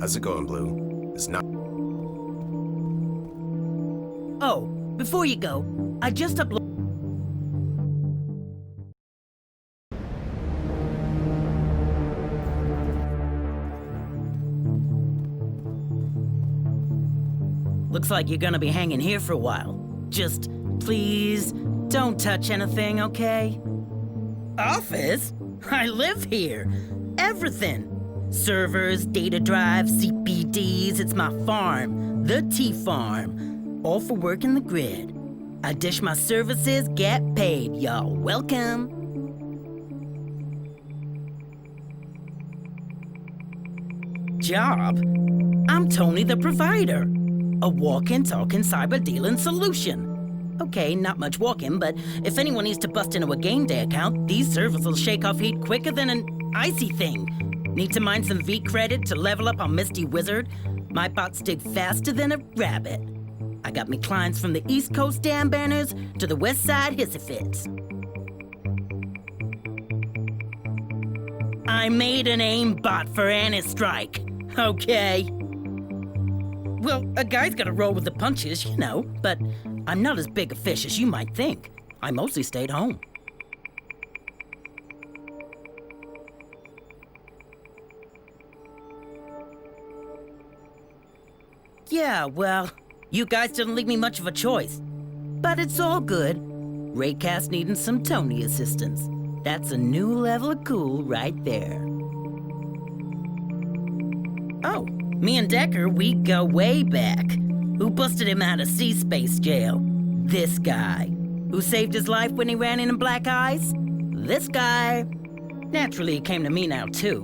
How's it going, Blue? It's not... Oh, before you go, I just uploaded... Looks like you're gonna be hanging here for a while. Just, please, don't touch anything, okay? Office? I live here. Everything. Servers, data drives, CPDs, it's my farm. The T-Farm. All for working the grid. I dish my services, get paid, y'all. Welcome. Job? I'm Tony the Provider. A walking, talking, cyber-dealing solution. Okay, not much walking, but if anyone needs to bust into a game day account, these servers will shake off heat quicker than an icy thing. Need to mine some V credit to level up on Misty Wizard? My bots dig faster than a rabbit. I got me clients from the East Coast Dam Banners to the West Side Hissy Fits. I made an aim bot for Anti-Strike, okay? Well, a guy's gotta roll with the punches, you know, but I'm not as big a fish as you might think. I mostly stayed home. Yeah, well, you guys didn't leave me much of a choice. But it's all good. Raycast needing some Tony assistance. That's a new level of cool right there. Oh, me and Decker, we go way back. Who busted him out of sea-space jail? This guy. Who saved his life when he ran into black eyes? This guy. Naturally, he came to me now, too.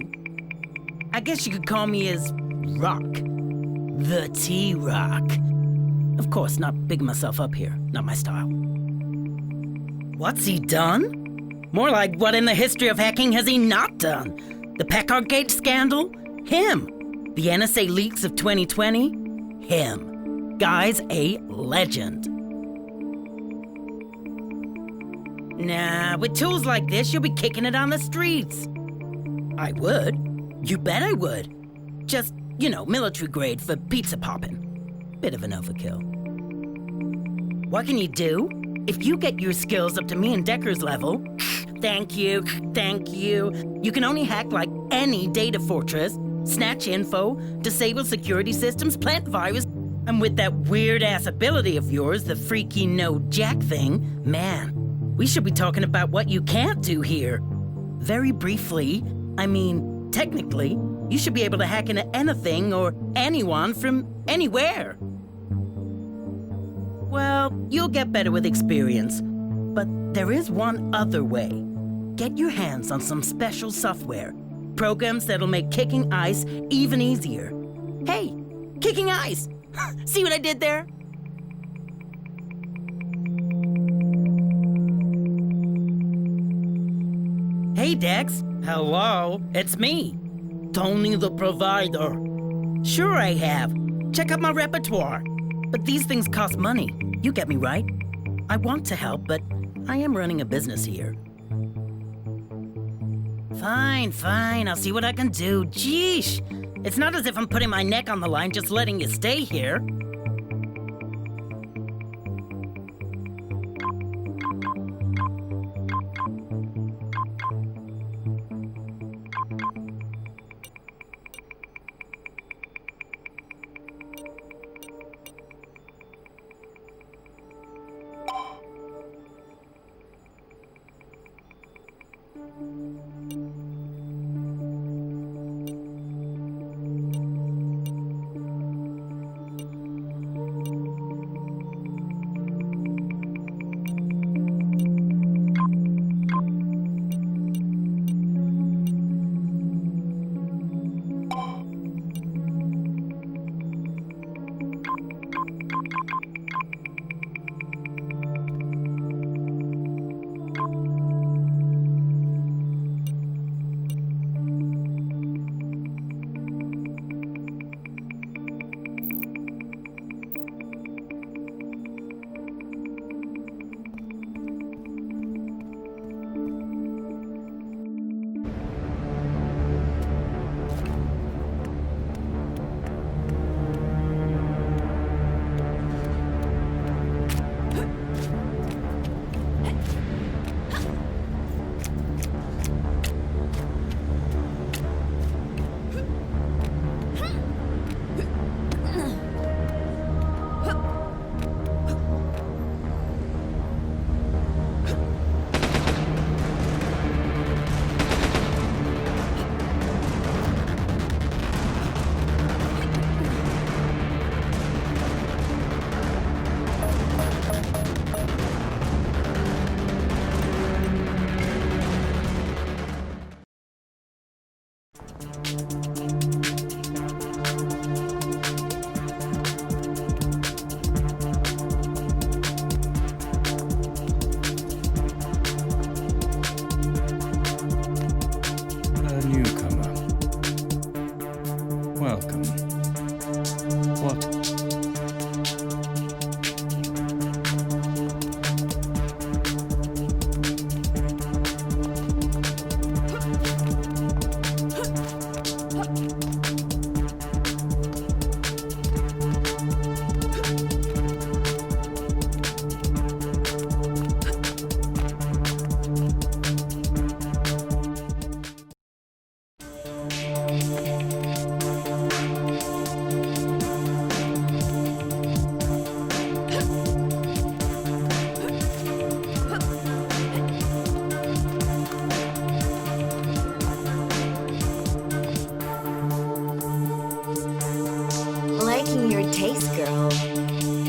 I guess you could call me his Rock. The T-Rock. Of course, not bigging myself up here. Not my style. What's he done? More like, what in the history of hacking has he not done? The Packard Gate scandal? Him. The NSA leaks of 2020? Him. Guy's a legend. Nah, with tools like this, you'll be kicking it on the streets. I would. You bet I would. Just, you know, military grade for pizza popping. Bit of an overkill. What can you do? If you get your skills up to me and Decker's level, thank you, you can only hack like any data fortress, snatch info, disable security systems, plant virus, and with that weird-ass ability of yours, the freaky no-jack thing, man, we should be talking about what you can't do here. Very briefly, I mean, technically, you should be able to hack into anything or anyone from anywhere. Well, you'll get better with experience, but there is one other way. Get your hands on some special software. Programs that'll make kicking ice even easier. Hey, kicking ice! See what I did there? Hey, Dex. Hello, it's me, Tony the Provider. Sure I have. Check out my repertoire. But these things cost money. You get me right? I want to help, but I am running a business here. Fine, I'll see what I can do. Jeesh! It's not as if I'm putting my neck on the line just letting you stay here.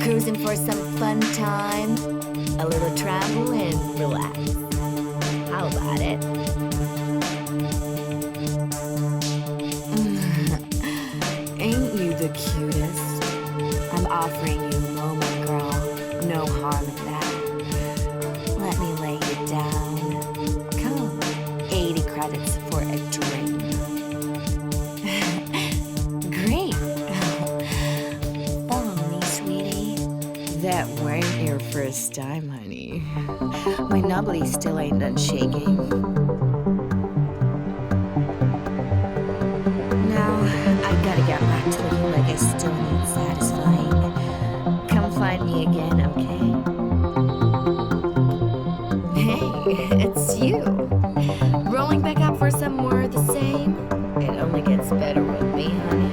Cruising for some fun time, a little travel and relax. How about it? Ain't you the cutest? I'm offering you a moment, girl. No harm in that. Let me lay you down. Come, 80 credits for a drink. Great. Follow me, sweetie. That weren't your first time, honey. My nubbly still ain't done shaking. Now, I gotta get back to looking like I still need satisfying. Come find me again, okay? Hey, it's you. Rolling back up for some more of the same? It only gets better with me, honey.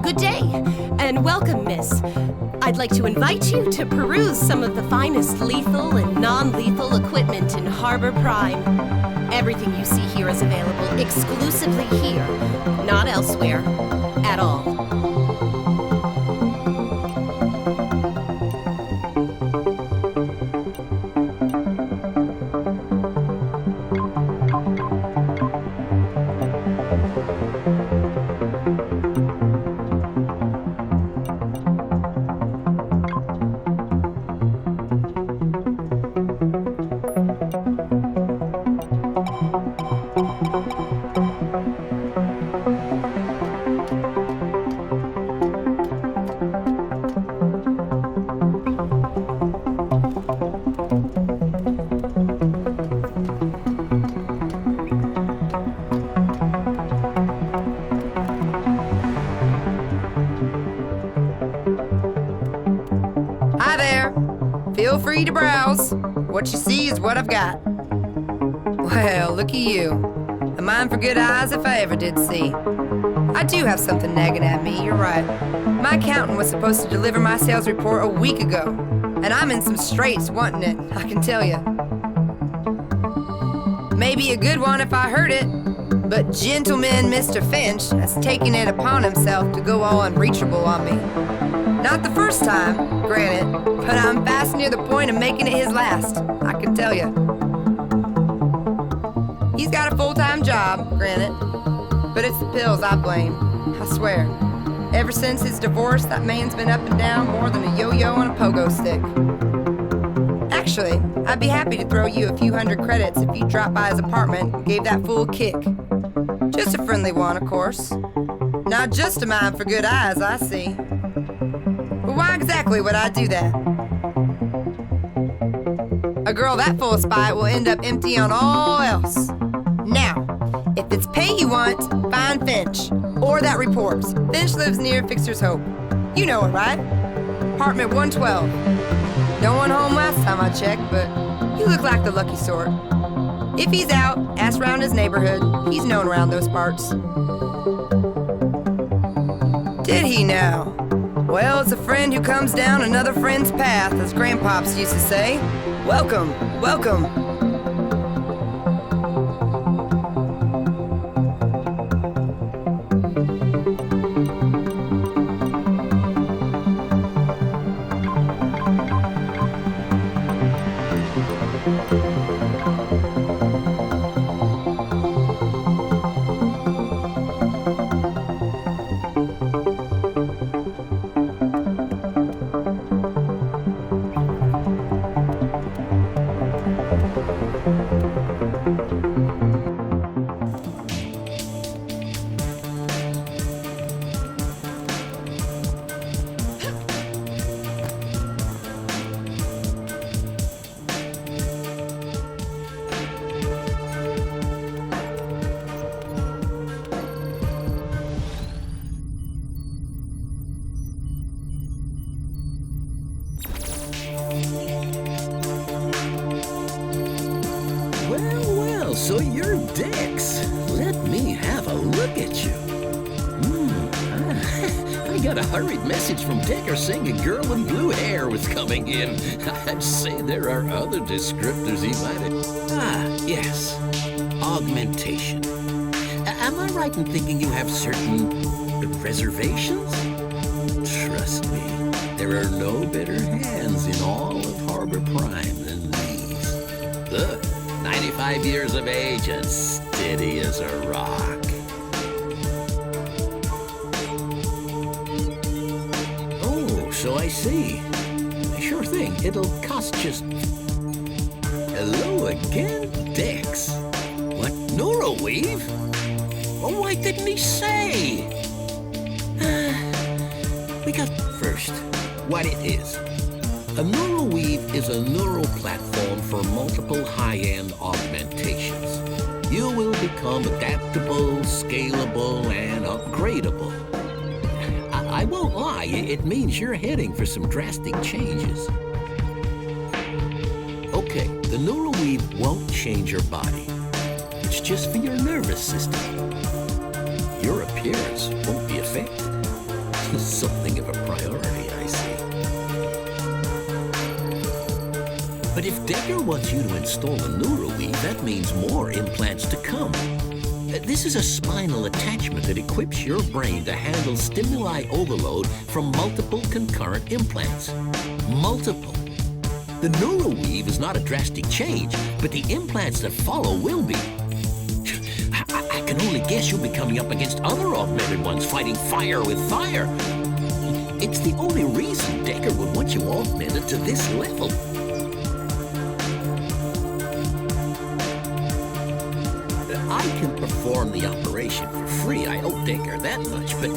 Good day, and welcome, miss. I'd like to invite you to peruse some of the finest lethal and non-lethal equipment in Harbor Prime. Everything you see here is available exclusively here, not elsewhere, at all. Hi there. Feel free to browse. What you see is what I've got. Well, look at you. A mind for good eyes if I ever did see. I do have something nagging at me, you're right. My accountant was supposed to deliver my sales report a week ago, and I'm in some straits wanting it, I can tell you. Maybe a good one if I heard it, but gentleman Mr. Finch has taken it upon himself to go all unreachable on me. Not the first time, granted, but I'm fast near the point of making it his last, I can tell you. He's got a full-time job, granted, but it's the pills I blame, I swear. Ever since his divorce, that man's been up and down more than a yo-yo on a pogo stick. Actually, I'd be happy to throw you a few hundred credits if you dropped by his apartment and gave that fool a kick. Just a friendly one, of course. Not just a mind for good eyes, I see. But why exactly would I do that? A girl that full of spite will end up empty on all else. Now, if it's pay you want, find Finch. Or that reports. Finch lives near Fixer's Hope. You know it, right? Apartment 112. No one home last time I checked, but you look like the lucky sort. If he's out, ask around his neighborhood. He's known around those parts. Did he now? Well, it's a friend who comes down another friend's path, as grandpops used to say. Welcome, welcome. So you're Dex. Let me have a look at you. I got a hurried message from Decker saying a girl with blue hair was coming in. I'd say there are other descriptors he might have. Yes. Augmentation. Am I right in thinking you have certain reservations? Trust me, there are no better hands in all of Harbor Prime than these. Look. 95 years of age and steady as a rock. Oh, so I see. Sure thing. It'll cost just... Hello again, Dex. What? Neuroweave? Oh, why didn't he say? We got first what it is. A neuroweave is a neural platform for multiple high-end augmentations. You will become adaptable, scalable, and upgradable. I won't lie, it means you're heading for some drastic changes. Okay, the neuroweave won't change your body. It's just for your nervous system. Your appearance won't be affected. Something of a priority, I see. But if Decker wants you to install a neuroweave, that means more implants to come. This is a spinal attachment that equips your brain to handle stimuli overload from multiple concurrent implants. Multiple. The neuroweave is not a drastic change, but the implants that follow will be. I can only guess you'll be coming up against other augmented ones fighting fire with fire. It's the only reason Decker would want you augmented to this level. I can perform the operation for free. I owe Decker that much, but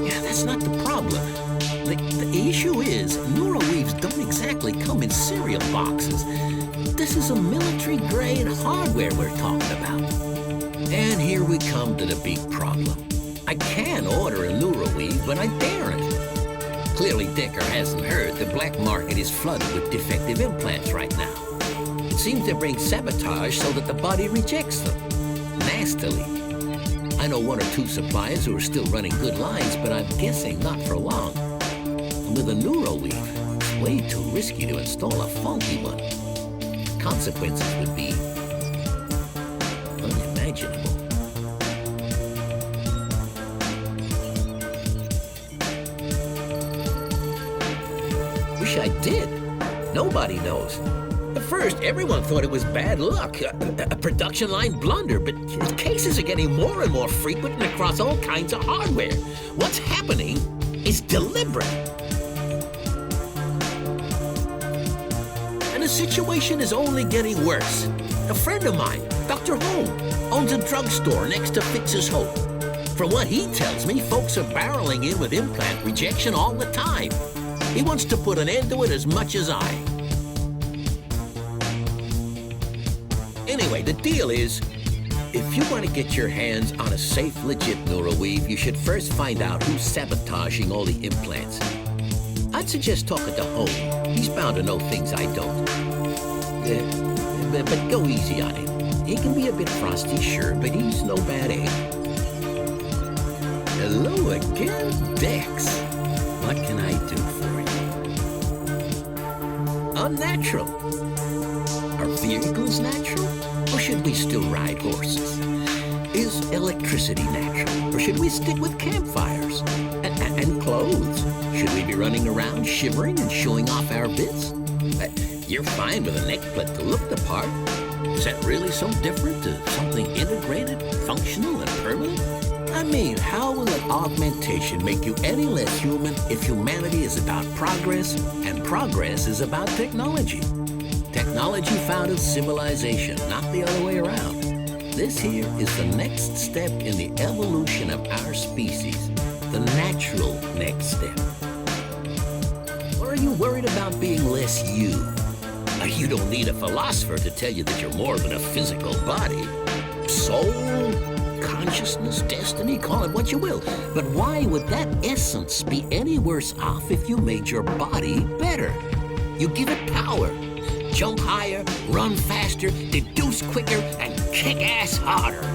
yeah, that's not the problem. The issue is, neuroweaves don't exactly come in cereal boxes. This is a military-grade hardware we're talking about. And here we come to the big problem. I can order a neuroweave, but I daren't. Clearly, Decker hasn't heard the black market is flooded with defective implants right now. It seems they bring sabotage so that the body rejects them. Nastily. I know one or two suppliers who are still running good lines, but I'm guessing not for long. And with a neuroweave, it's way too risky to install a faulty one. Consequences would be unimaginable. Wish I did. Nobody knows. first, everyone thought it was bad luck, a production line blunder, but cases are getting more and more frequent and across all kinds of hardware. What's happening is deliberate. And the situation is only getting worse. A friend of mine, Dr. Holm, owns a drugstore next to Fix's Hope. From what he tells me, folks are barreling in with implant rejection all the time. He wants to put an end to it as much as I. Anyway, the deal is, if you want to get your hands on a safe, legit neuroweave, you should first find out who's sabotaging all the implants. I'd suggest talking to Holm. He's bound to know things I don't. But go easy on him. He can be a bit frosty, sure, but he's no bad egg. Hello again, Dex. What can I do for you? Unnatural. Are vehicles natural? Or should we still ride horses? Is electricity natural? Or should we stick with campfires? And clothes? Should we be running around shivering and showing off our bits? You're fine with a neckplate to look the part. Is that really so different to something integrated, functional, and permanent? I mean, how will an augmentation make you any less human if humanity is about progress and progress is about technology? Technology founded civilization, not the other way around. This here is the next step in the evolution of our species, the natural next step. Or are you worried about being less you? You don't need a philosopher to tell you that you're more than a physical body. Soul, consciousness, destiny, call it what you will. But why would that essence be any worse off if you made your body better? You give it power. Jump higher, run faster, deduce quicker, and kick ass harder.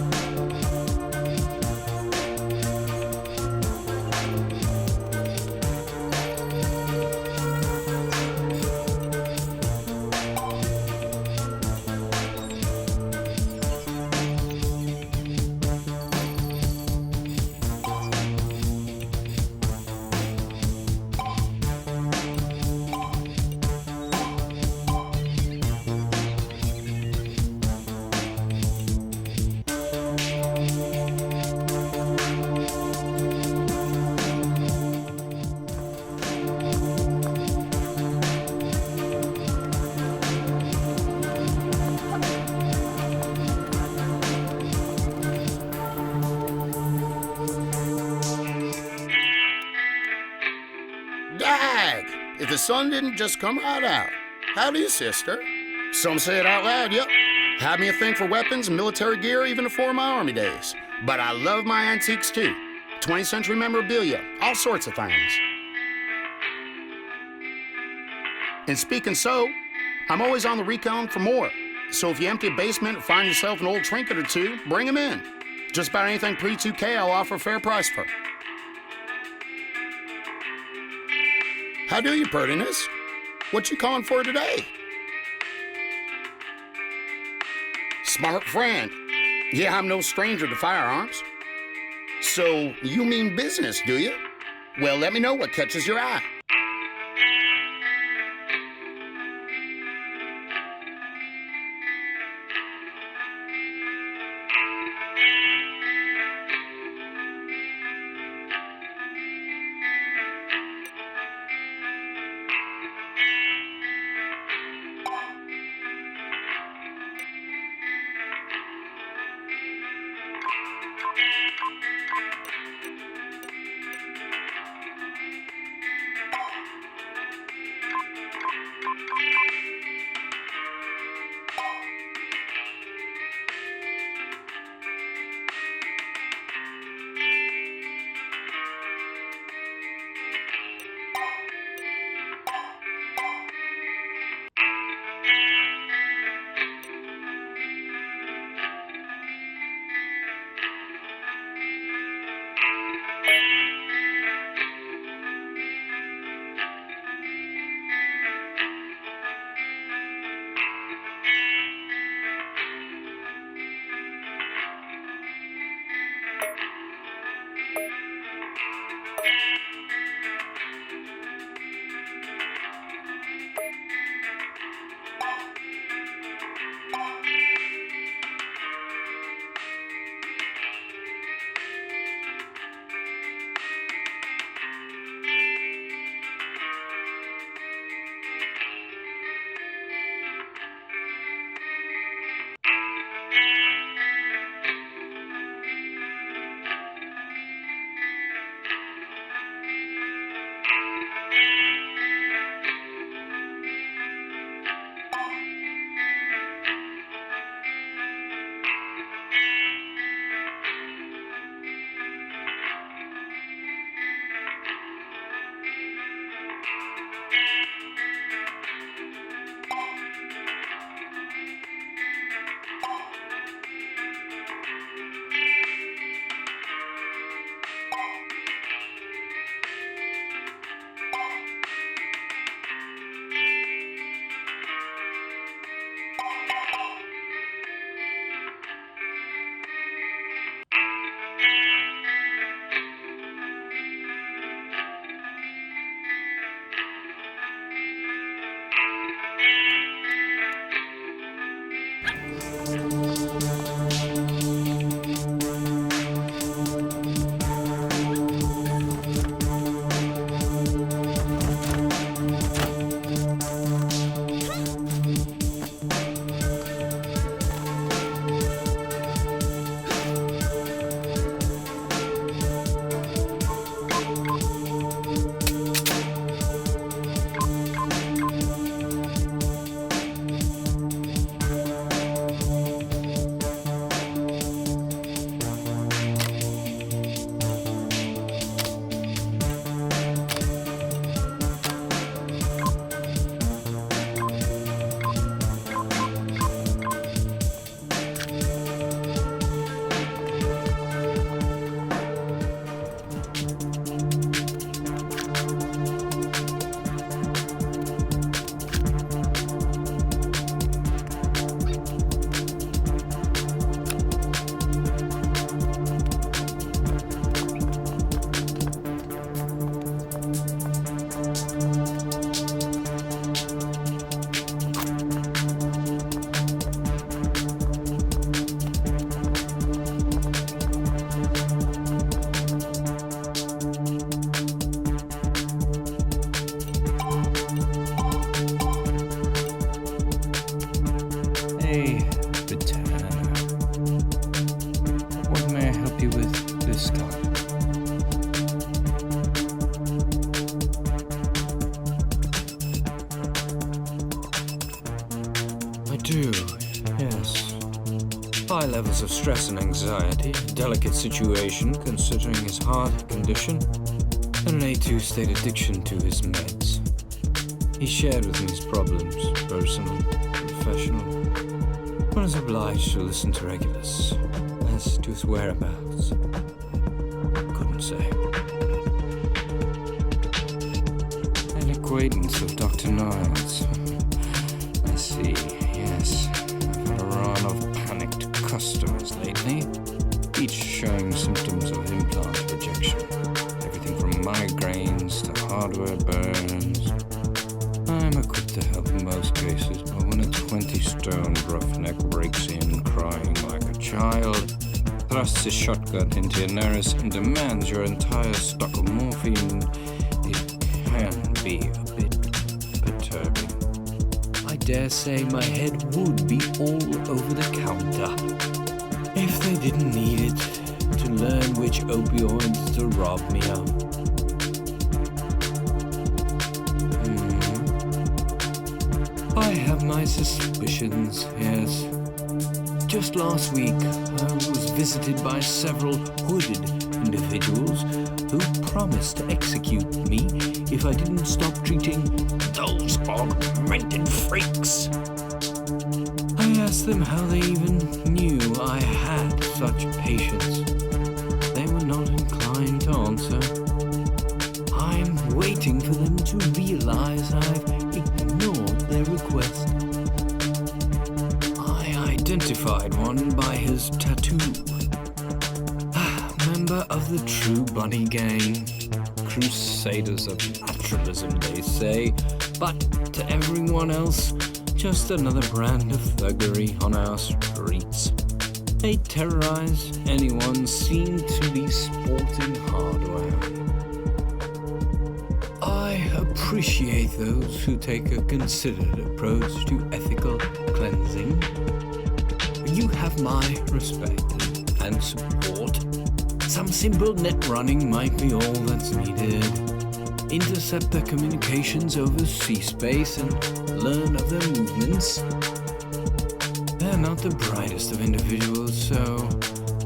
Dag! If the sun didn't just come right out. Howdy, sister. Some say it out loud, yep. Had me a thing for weapons and military gear even before my army days. But I love my antiques too. 20th century memorabilia, all sorts of things. And speaking so, I'm always on the recon for more. So if you empty a basement or find yourself an old trinket or two, bring them in. Just about anything pre-2K I'll offer a fair price for. How do you, prettiness? What you calling for today? Smart friend. Yeah, I'm no stranger to firearms. So you mean business, do you? Well, let me know what catches your eye. this time. I do, yes. High levels of stress and anxiety, a delicate situation considering his heart condition, and an A2 state addiction to his meds. He shared with me his problems, personal, professional. I was obliged to listen to Regulus. As to his whereabouts, couldn't say. An acquaintance of Dr. Niles. I see, yes. I've had a run of panicked customers lately, each showing symptoms of implant rejection. Everything from migraines to hardware burns. I'm equipped to help in most cases, but when a 20-stone roughneck breaks in crying like a child, thrusts his shotgun into your nurse and demands your entire stock of morphine, it can be a bit perturbing. I dare say my head would be all over the counter if they didn't need it to learn which opioids to rob me of. I have my suspicions, yes. Just last week, I was visited by several hooded individuals who promised to execute me if I didn't stop treating those augmented freaks. I asked them how they even knew I had such patience. They were not inclined to answer. I'm waiting for them to realize I've ignored their request. I identified one by his tattoo. Member of the True Bunny Gang. Crusaders of naturalism, they say, but to everyone else, just another brand of thuggery on our streets. They terrorize anyone seen to be sporting hardware. I appreciate those who take a considered approach to ethical cleansing. You have my respect and support. Some simple net running might be all that's needed. Intercept their communications over sea space and learn of their movements. They're not the brightest of individuals, so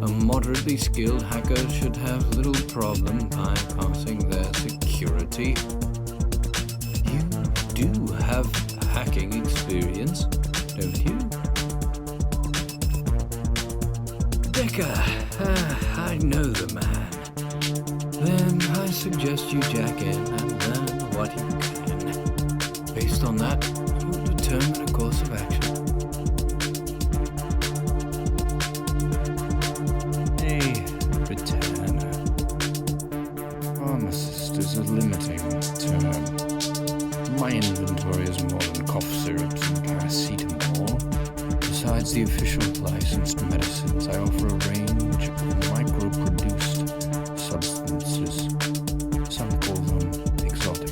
a moderately skilled hacker should have little problem bypassing their security. You do have hacking experience, don't you? Decker, I know the man. Then I suggest you jack in and learn what you can. Based on that, you'll determine a course of action. Hey, returner. Pharmacist is a limiting term. My inventory is more than cough syrups and paracetamol. Besides the official licensed medicines, I offer a range of micro-produced substances. Some call them exotic.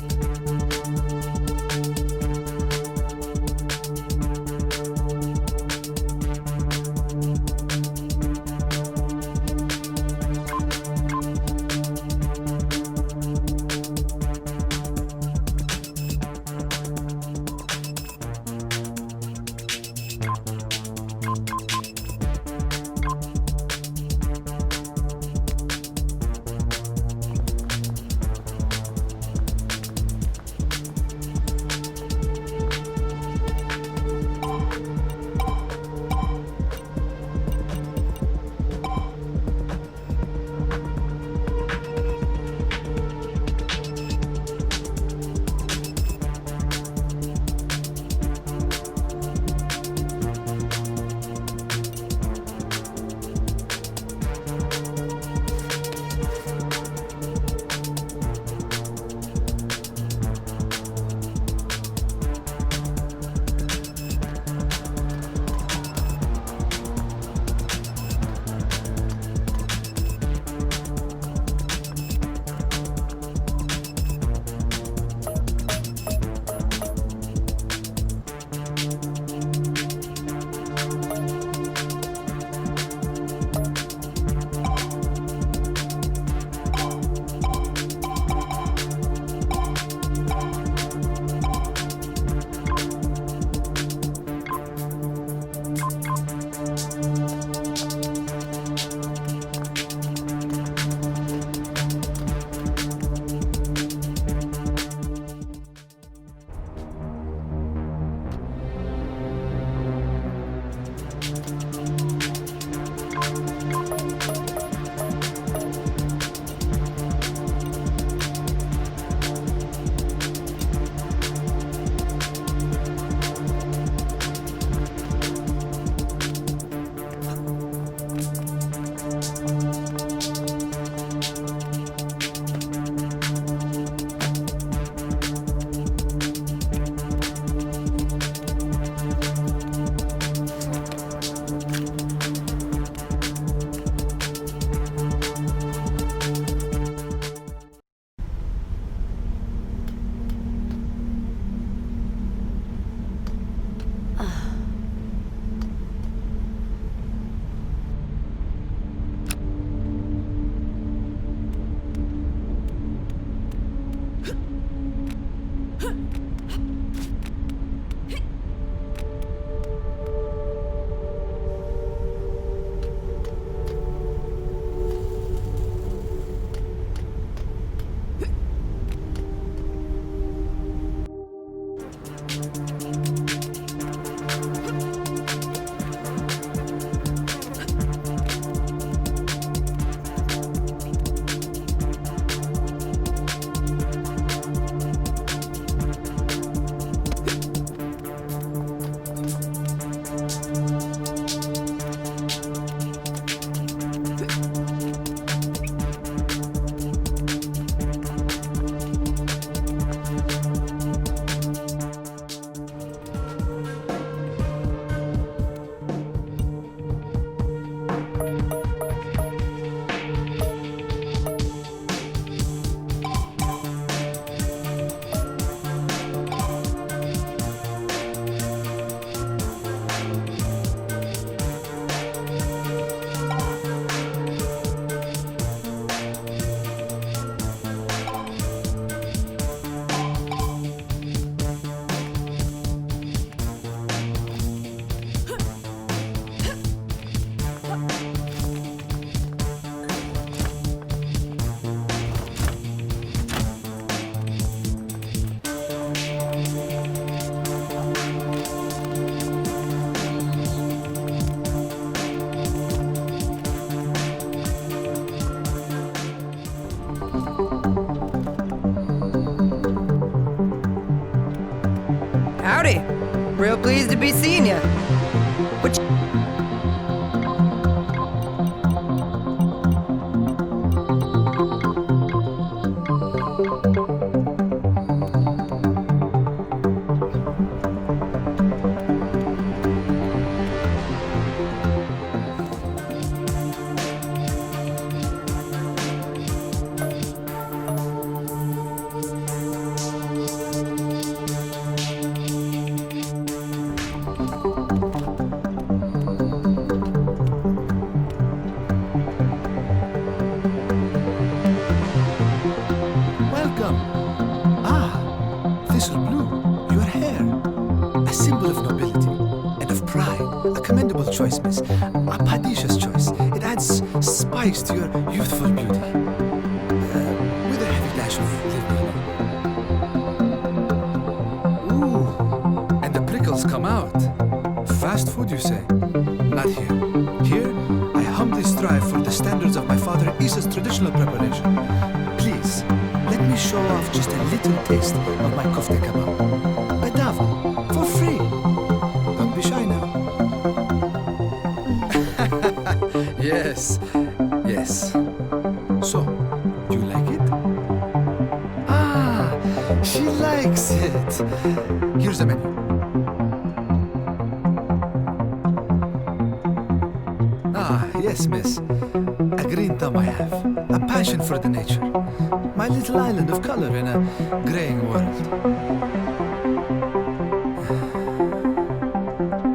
Real pleased to be seeing you. Which Welcome. Ah, Thistle Blue, your hair. A symbol of nobility and of pride. A commendable choice, miss. A pernicious choice. It adds spice to your youthful beauty. With a heavy dash of leave me alone. Ooh, and the prickles come out. Fast food, you say? Not here. Here, I humbly strive for the standards of my father Isa's traditional preparation. Please, let me show off just a little taste of my kofta kebab. Bedava, for free. Don't be shy now. Yes, yes. So, do you like it? Ah, she likes it. Here's the menu. Ah, yes, miss. A green thumb I have. A passion for the nature. My little island of color in a graying world.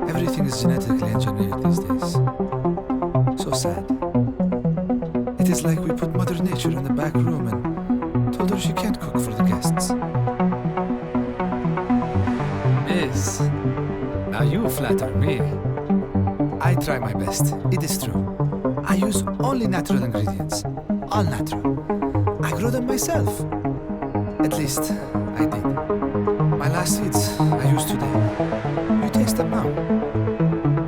Everything is genetically engineered these days. So sad. It is like we put Mother Nature in the back room and told her she can't cook for the guests. Miss, now you flatter me. I try my best, it is true. I use only natural ingredients. All natural. I grow them myself. At least, I did. My last seeds I used today. You taste them now.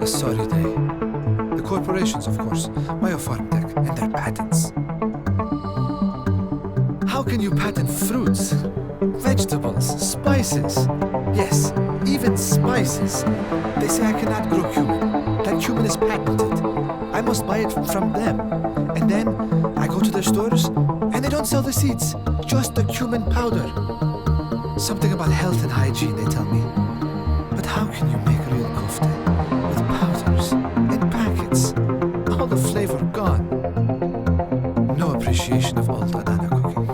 A sorry day. The corporations, of course, Biofarm Tech, and their patents. How can you patent fruits, vegetables, spices? Yes, even spices. They say I cannot grow cumin. That cumin is patented. I must buy it from them. And then I go to their stores and they don't sell the seeds, just the cumin powder. Something about health and hygiene, they tell me. But how can you make real kofta with powders in packets? All the flavor gone. No appreciation of old Adana cooking.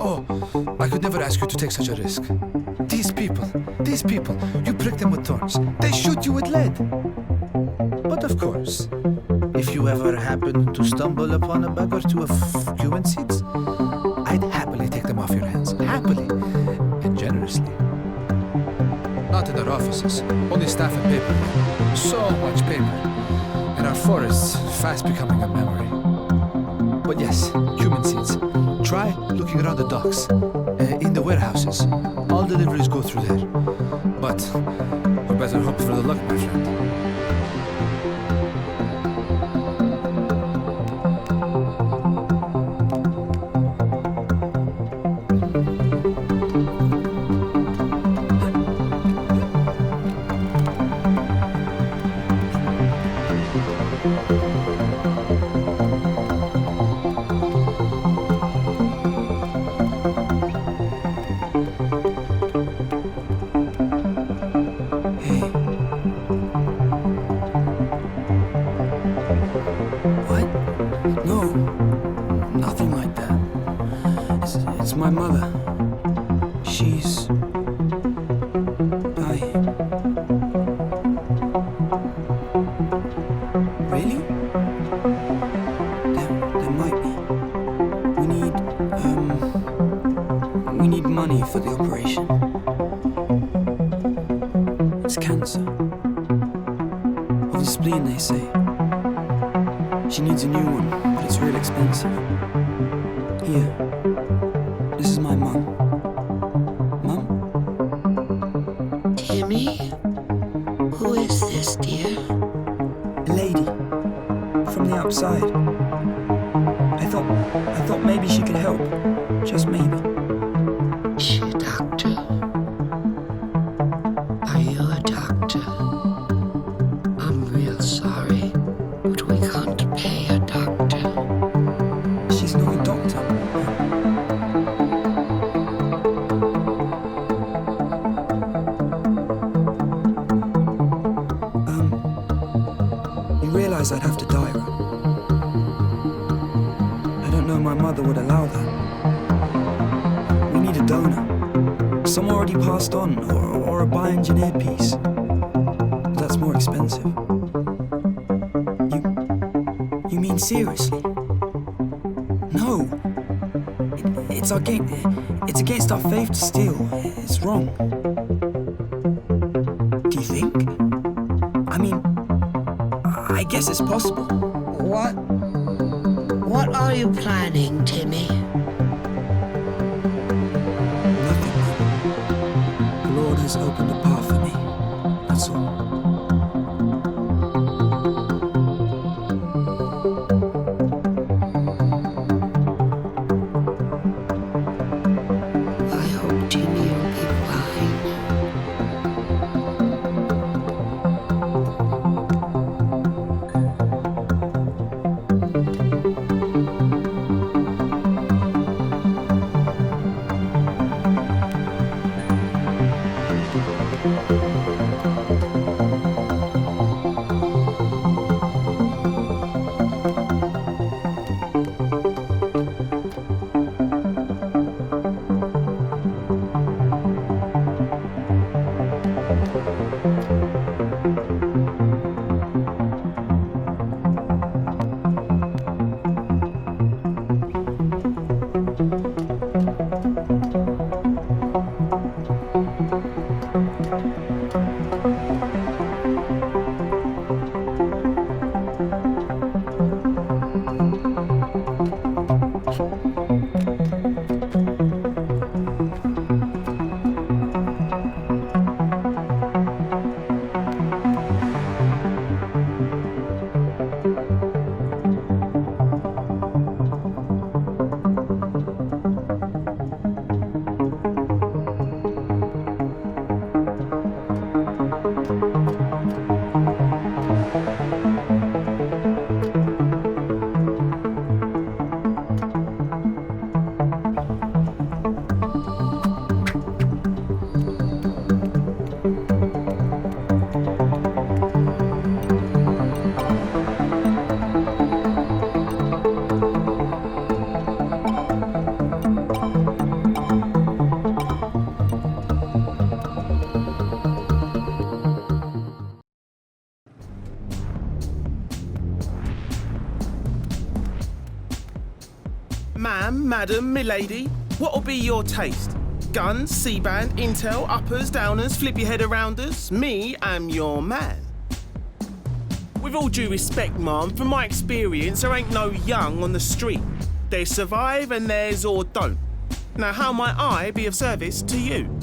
Oh, I could never ask you to take such a risk. These people, you prick them with thorns. They shoot you with lead. But of course, if you ever happen to stumble upon a bag or two of cumin seeds, I'd happily take them off your hands. Happily and generously. Not in our offices, only staff and paper. So much paper. And our forests fast becoming a memory. But yes, cumin seeds. Try looking around the docks, in the warehouses. All deliveries go through there. But we better hope for the luck, my friend. It's my mother. She's... Really? There might be. We need money for the operation. It's cancer. Of the spleen, they say. She needs a new one, but it's real expensive. Here. This is my mum. Mum? Timmy? Who is this, dear? A lady. From the outside. I thought maybe she could help. Just maybe. Is she a doctor? to pay a doctor. She's not a doctor. You realize I'd have to die, right? I don't know my mother would allow that. We need a donor. Some already passed on, or a bioengineered piece. But that's more expensive. You mean seriously? No. It's against our faith to steal. It's wrong. Do you think? I mean, I guess it's possible. What are you planning, Timmy? Nothing. The Lord has opened a path for me. That's all. I hope Timmy will be fine. Ma'am, madam, milady, what'll be your taste? Guns, C-band, intel, uppers, downers, flip your head arounders? Me, am your man. With all due respect, ma'am, from my experience, there ain't no young on the street. There's survive and there's or don't. Now, how might I be of service to you?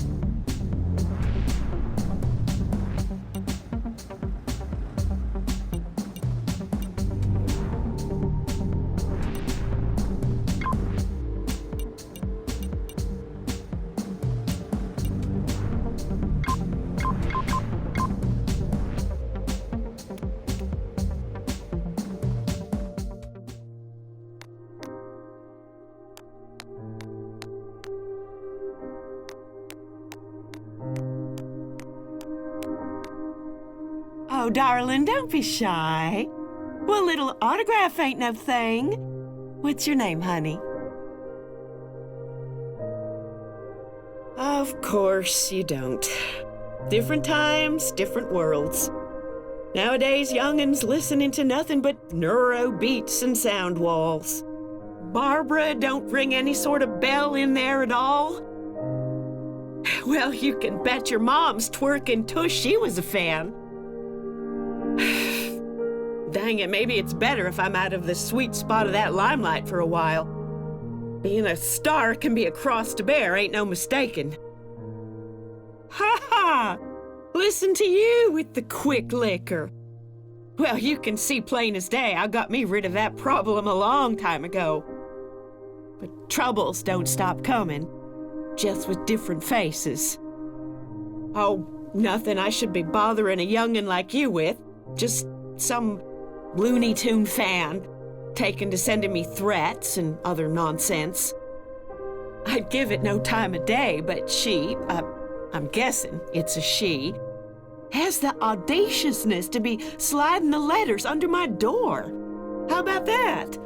Oh, darling, don't be shy. Well, a little autograph ain't no thing. What's your name, honey? Of course you don't. Different times, different worlds. Nowadays, young'uns listening to nothing but neuro beats and sound walls. Barbara don't ring any sort of bell in there at all. Well, you can bet your mom's twerking tush she was a fan. Dang it, maybe it's better if I'm out of the sweet spot of that limelight for a while. Being a star can be a cross to bear, ain't no mistaking. Ha ha! Listen to you with the quick liquor. Well, you can see plain as day I got me rid of that problem a long time ago. But troubles don't stop coming, just with different faces. Oh, nothing I should be bothering a young'un like you with. Just some Looney Tune fan, taken to sending me threats and other nonsense. I'd give it no time of day, but she, I'm guessing it's a she, has the audaciousness to be sliding the letters under my door. How about that?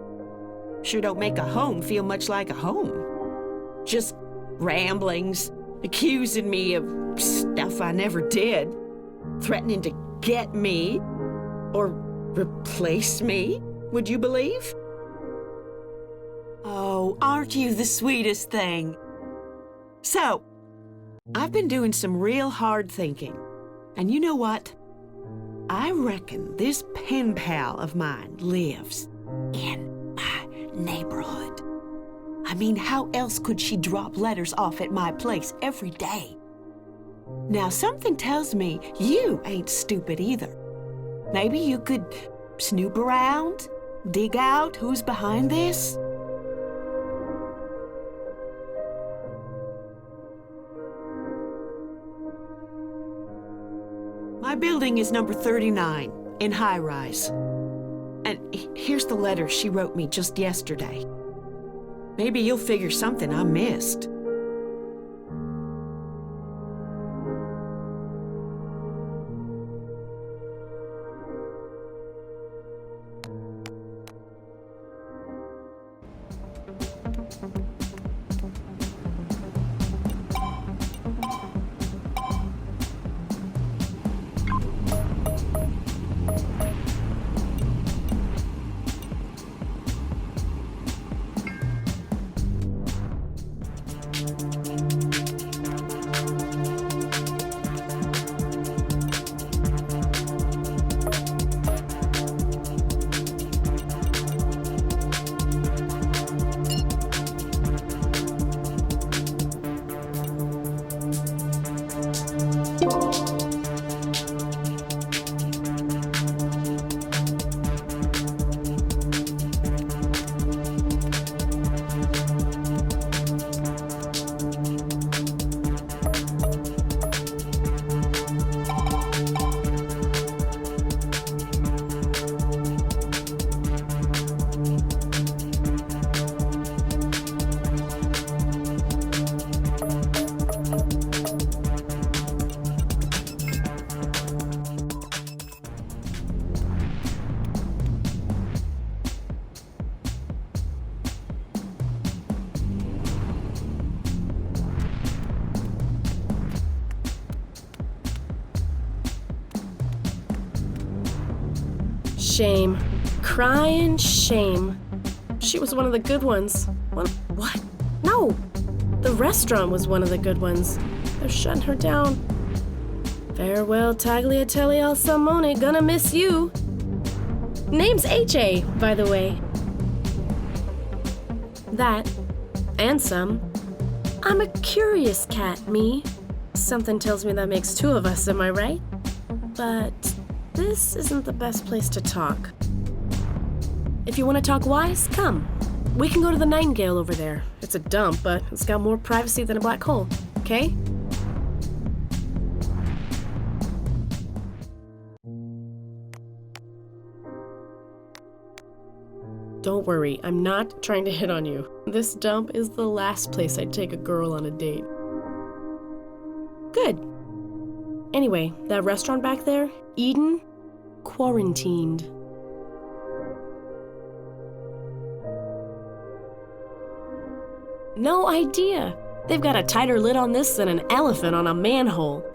Sure don't make a home feel much like a home. Just ramblings, accusing me of stuff I never did, threatening to get me or replace me, would you believe? Oh, aren't you the sweetest thing? So, I've been doing some real hard thinking. And you know what? I reckon this pen pal of mine lives in my neighborhood. I mean, how else could she drop letters off at my place every day? Now, something tells me you ain't stupid either. Maybe you could snoop around, dig out who's behind this? My building is number 39 in high rise. And here's the letter she wrote me just yesterday. Maybe you'll figure something I missed. Shame. Crying shame. She was one of the good ones. What? No! The restaurant was one of the good ones. They're shutting her down. Farewell, tagliatelle al salmone. Gonna miss you. Name's H.A., by the way. That, and some. I'm a curious cat, me. Something tells me that makes two of us, am I right? But this isn't the best place to talk. If you want to talk wise, come. We can go to the Nightingale over there. It's a dump, but it's got more privacy than a black hole, okay? Don't worry, I'm not trying to hit on you. This dump is the last place I'd take a girl on a date. Good. Anyway, that restaurant back there, Eden, quarantined. No idea. They've got a tighter lid on this than an elephant on a manhole.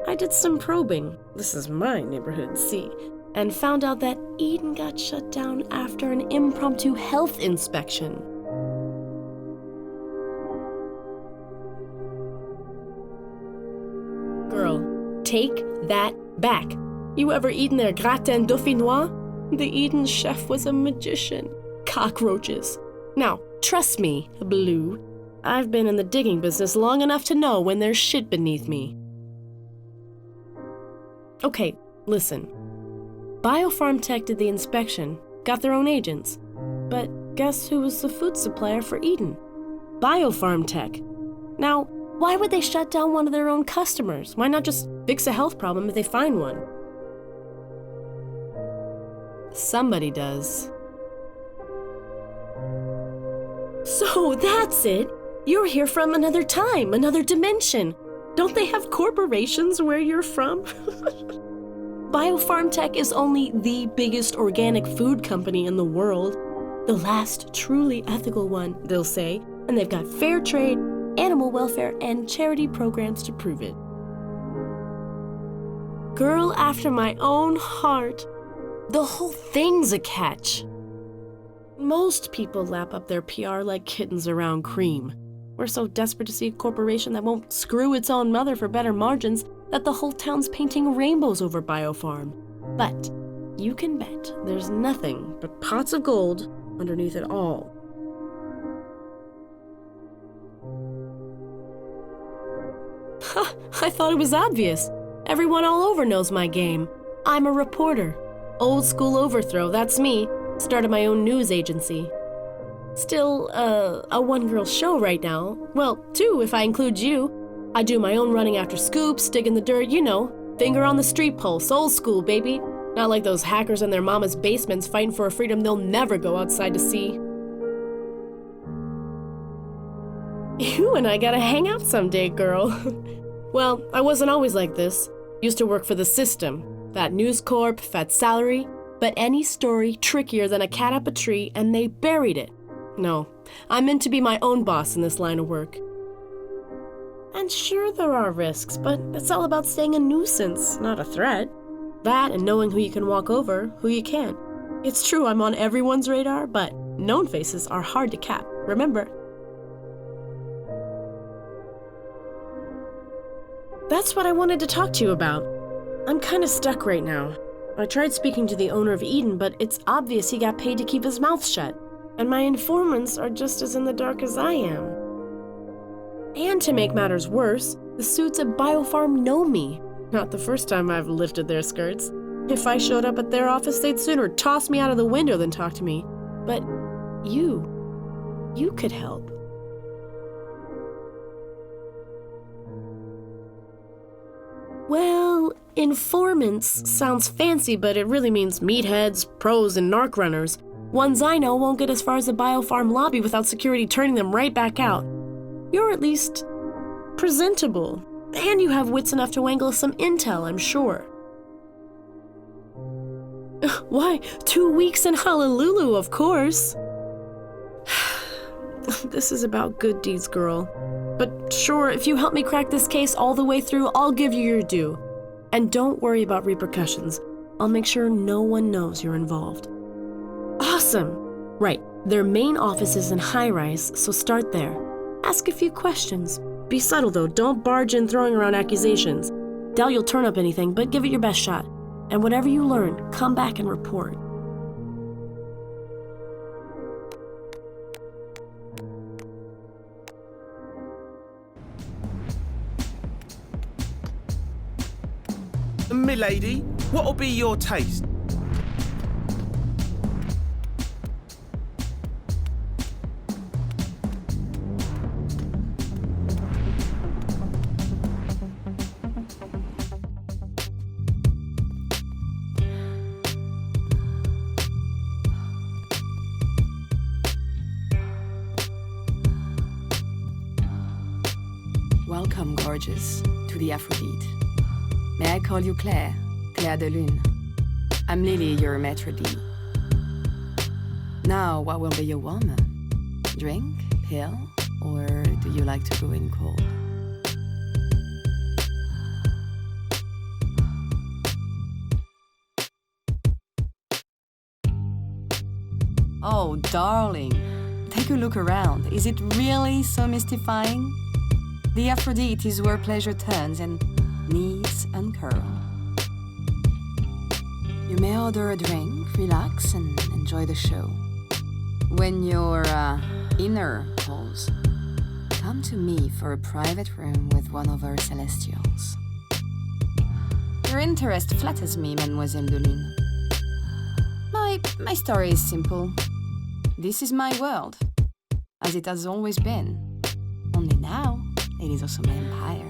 I did some probing. This is my neighborhood, see? And found out that Eden got shut down after an impromptu health inspection. Girl, take that back. You ever eaten their gratin dauphinois? The Eden chef was a magician. Cockroaches. Now, trust me, Blue. I've been in the digging business long enough to know when there's shit beneath me. Okay, listen. Biofarm Tech did the inspection, got their own agents. But guess who was the food supplier for Eden? Biofarm Tech. Now, why would they shut down one of their own customers? Why not just fix a health problem if they find one? Somebody does. So that's it. You're here from another time, another dimension. Don't they have corporations where you're from? Biofarm Tech is only the biggest organic food company in the world. The last truly ethical one, they'll say, and they've got fair trade, animal welfare, and charity programs to prove it. Girl after my own heart. The whole thing's a catch. Most people lap up their PR like kittens around cream. We're so desperate to see a corporation that won't screw its own mother for better margins that the whole town's painting rainbows over Biofarm. But you can bet there's nothing but pots of gold underneath it all. Ha! I thought it was obvious. Everyone all over knows my game. I'm a reporter. Old school overthrow, that's me. Started my own news agency. Still, a one-girl show right now. Well, two if I include you. I do my own running after scoops, dig in the dirt, you know. Finger on the street pulse, old school, baby. Not like those hackers in their mama's basements fighting for a freedom they'll never go outside to see. You and I gotta hang out someday, girl. Well, I wasn't always like this. Used to work for the system. Fat News Corp, fat salary. But any story trickier than a cat up a tree, and they buried it. No, I'm meant to be my own boss in this line of work. And sure, there are risks, but it's all about staying a nuisance, not a threat. That and knowing who you can walk over, who you can't. It's true I'm on everyone's radar, but known faces are hard to cap, remember. That's what I wanted to talk to you about. I'm kinda stuck right now. I tried speaking to the owner of Eden, but it's obvious he got paid to keep his mouth shut. And my informants are just as in the dark as I am. And to make matters worse, the suits at Biofarm know me. Not the first time I've lifted their skirts. If I showed up at their office, they'd sooner toss me out of the window than talk to me. But you could help. Well, informants sounds fancy, but it really means meatheads, pros, and narc runners. Ones I know won't get as far as the Biofarm lobby without security turning them right back out. You're at least presentable, and you have wits enough to wangle some intel, I'm sure. Why, 2 weeks in Honolulu, of course. This is about good deeds, girl. But sure, if you help me crack this case all the way through, I'll give you your due. And don't worry about repercussions. I'll make sure no one knows you're involved. Awesome! Right, their main office is in high-rise, so start there. Ask a few questions. Be subtle though, don't barge in throwing around accusations. Doubt you'll turn up anything, but give it your best shot. And whatever you learn, come back and report. Milady, what'll be your taste? Welcome, gorgeous, to the Aphrodite. May I call you Claire, Claire de Lune? I'm Lily, your maitre d'. Now, what will be your warm-up? Drink, pill, or do you like to go in cold? Oh, darling, take a look around. Is it really so mystifying? The Aphrodite is where pleasure turns and knees uncurl. You may order a drink, relax, and enjoy the show. When your inner calls, come to me for a private room with one of our celestials. Your interest flatters me, Mademoiselle de Lune. My story is simple. This is my world, as it has always been. Only now, it is also my empire.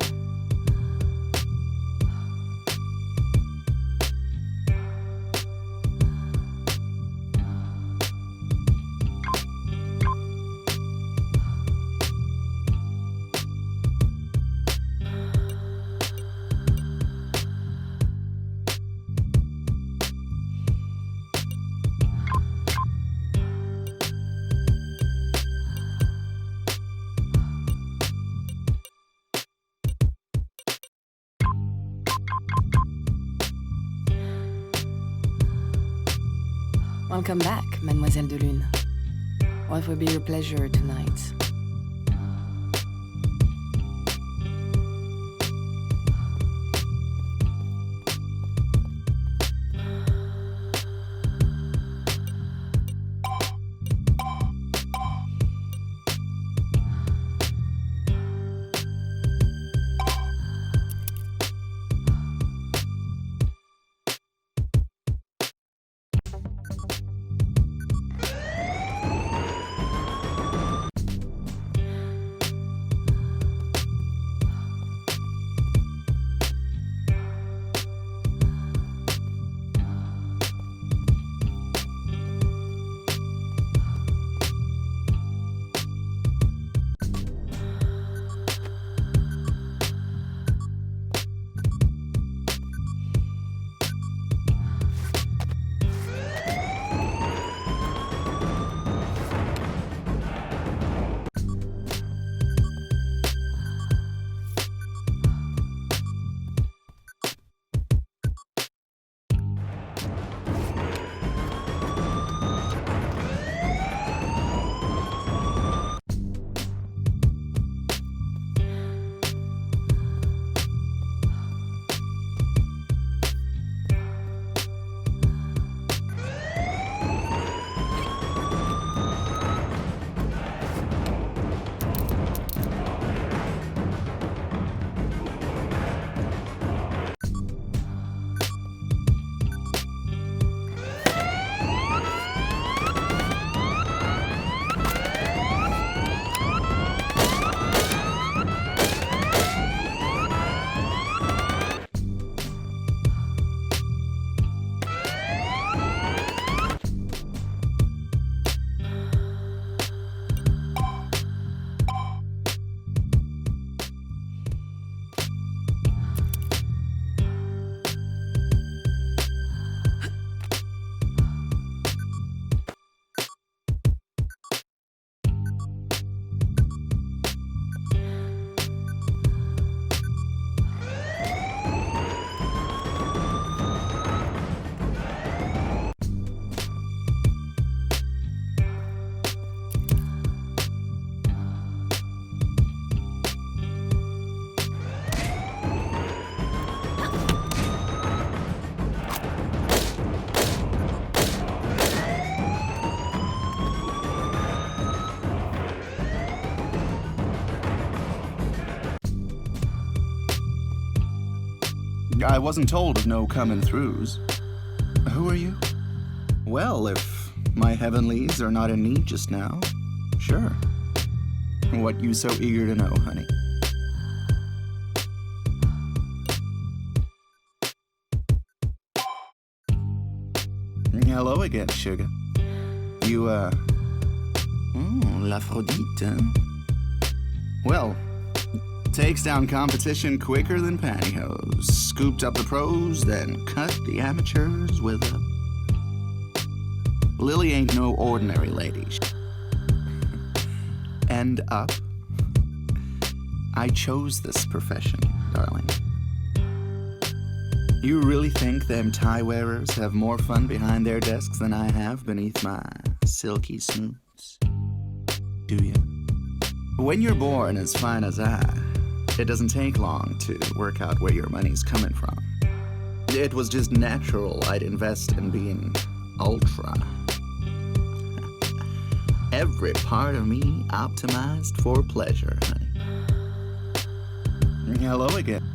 Welcome back, Mademoiselle de Lune. What will be your pleasure tonight? I wasn't told of no coming throughs. Who are you? Well, if my heavenlies are not in need just now, sure. What you so eager to know, honey? Hello again, sugar. You, L'Aphrodite, huh? Well, takes down competition quicker than pantyhose. Scooped up the pros, then cut the amateurs with a... Lily ain't no ordinary lady. And up. I chose this profession, darling. You really think them tie wearers have more fun behind their desks than I have beneath my silky smooths? Do you? When you're born as fine as I, it doesn't take long to work out where your money's coming from. It was just natural I'd invest in being ultra. Every part of me optimized for pleasure, honey. Hello again.